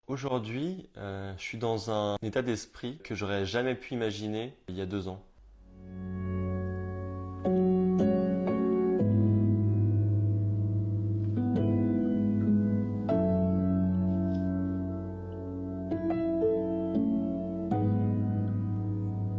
Aujourd'hui, je suis dans un état d'esprit que j'aurais jamais pu imaginer il y a 2 ans.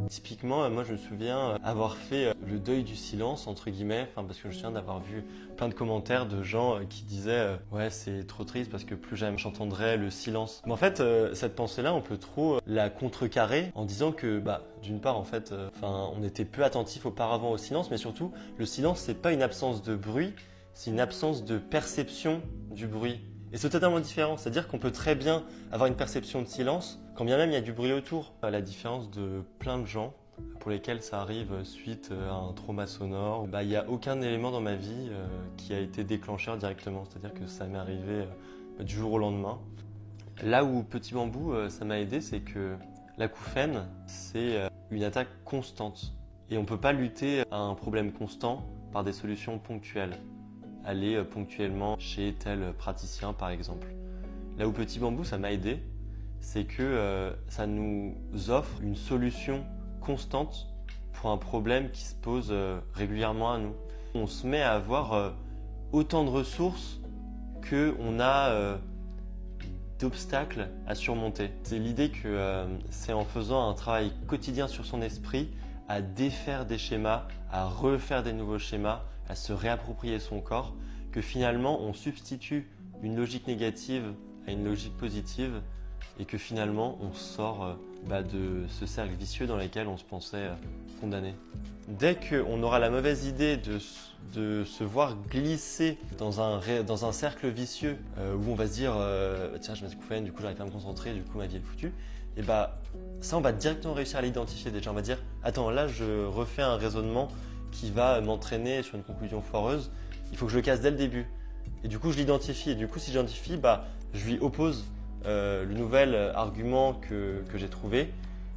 Typiquement, moi je me souviens avoir fait le deuil du silence, entre guillemets, parce que je me souviens d'avoir vu plein de commentaires de gens qui disaient ouais, c'est trop triste parce que plus jamais j'entendrai le silence. Mais en fait, cette pensée-là, on peut trop la contrecarrer en disant que, d'une part, en fait, on était peu attentif auparavant au silence, mais surtout, le silence, c'est pas une absence de bruit, c'est une absence de perception du bruit. Et c'est totalement différent, c'est-à-dire qu'on peut très bien avoir une perception de silence quand bien même il y a du bruit autour. À la différence de plein de gens pour lesquels ça arrive suite à un trauma sonore, il n'y a aucun élément dans ma vie qui a été déclencheur directement, c'est-à-dire que ça m'est arrivé du jour au lendemain. Là où Petit Bambou, ça m'a aidé, c'est que l'acouphène, c'est une attaque constante. Et on ne peut pas lutter à un problème constant par des solutions ponctuelles. Aller ponctuellement chez tel praticien par exemple. Là où Petit Bambou ça m'a aidé, c'est que ça nous offre une solution constante pour un problème qui se pose régulièrement à nous. On se met à avoir autant de ressources qu'on a d'obstacles à surmonter. C'est l'idée que c'est en faisant un travail quotidien sur son esprit, à défaire des schémas, à refaire des nouveaux schémas, à se réapproprier son corps, que finalement on substitue une logique négative à une logique positive et que finalement on sort de ce cercle vicieux dans lequel on se pensait condamné. Dès qu'on aura la mauvaise idée de se voir glisser dans un cercle vicieux où on va se dire tiens, je m'acouphène, du coup j'arrive pas à me concentrer, du coup ma vie est foutue, et ça on va directement réussir à l'identifier déjà. On va dire attends, là je refais un raisonnement qui va m'entraîner sur une conclusion foireuse, il faut que je le casse dès le début. Et du coup je l'identifie, et du coup si j'identifie, je lui oppose le nouvel argument que j'ai trouvé,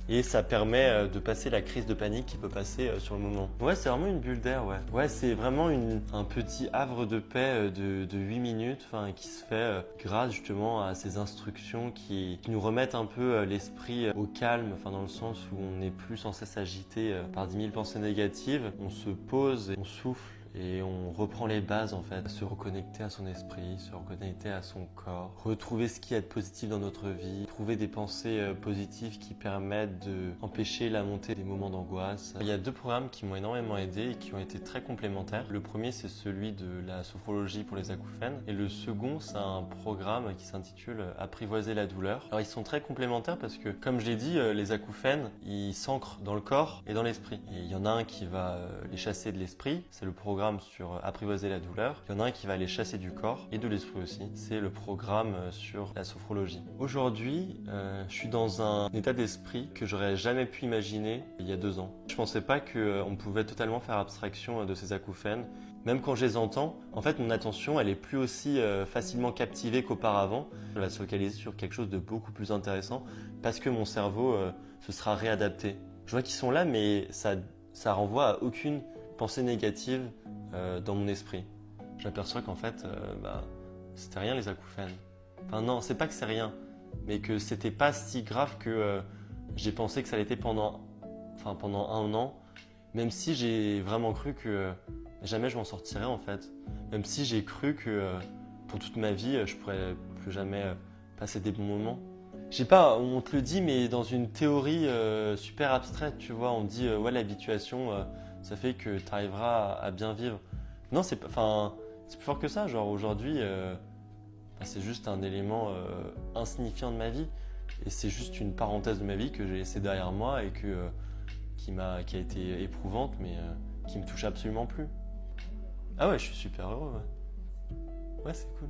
et ça permet de passer la crise de panique qui peut passer sur le moment. Ouais, c'est vraiment une bulle d'air, ouais. Ouais, c'est vraiment un petit havre de paix de 8 minutes qui se fait grâce justement à ces instructions qui nous remettent un peu l'esprit au calme, dans le sens où on n'est plus sans cesse agité par 10 000 pensées négatives. On se pose, et on souffle et on reprend les bases en fait. Se reconnecter à son esprit, se reconnecter à son corps, retrouver ce qui est positif dans notre vie, trouver des pensées positives qui permettent d'empêcher la montée des moments d'angoisse. Il y a 2 programmes qui m'ont énormément aidé et qui ont été très complémentaires. Le premier, c'est celui de la sophrologie pour les acouphènes, et le second, c'est un programme qui s'intitule Apprivoiser la douleur. Alors ils sont très complémentaires parce que, comme je l'ai dit, les acouphènes, ils s'ancrent dans le corps et dans l'esprit. Et il y en a un qui va les chasser de l'esprit, c'est le programme sur Apprivoiser la douleur. Il y en a un qui va les chasser du corps et de l'esprit aussi, c'est le programme sur la sophrologie. Aujourd'hui, je suis dans un état d'esprit que j'aurais jamais pu imaginer il y a 2 ans. Je pensais pas qu'on pouvait totalement faire abstraction de ces acouphènes. Même quand je les entends, en fait, mon attention, elle est plus aussi facilement captivée qu'auparavant. Elle va se focaliser sur quelque chose de beaucoup plus intéressant parce que mon cerveau se sera réadapté. Je vois qu'ils sont là, mais ça renvoie à aucune pensée négative dans mon esprit. J'aperçois qu'en fait, c'était rien les acouphènes. Non, c'est pas que c'est rien, mais que c'était pas si grave que j'ai pensé que ça l'était pendant un an, même si j'ai vraiment cru que jamais je m'en sortirais en fait. Même si j'ai cru que pour toute ma vie, je pourrais plus jamais passer des bons moments. Je sais pas, on te le dit, mais dans une théorie super abstraite, tu vois, on dit ouais, l'habituation, ça fait que tu arriveras à bien vivre. Non, c'est plus fort que ça. Genre aujourd'hui, c'est juste un élément insignifiant de ma vie, et c'est juste une parenthèse de ma vie que j'ai laissée derrière moi et qui a été éprouvante, mais qui me touche absolument plus. Ah ouais, je suis super heureux. Ouais, ouais, c'est cool.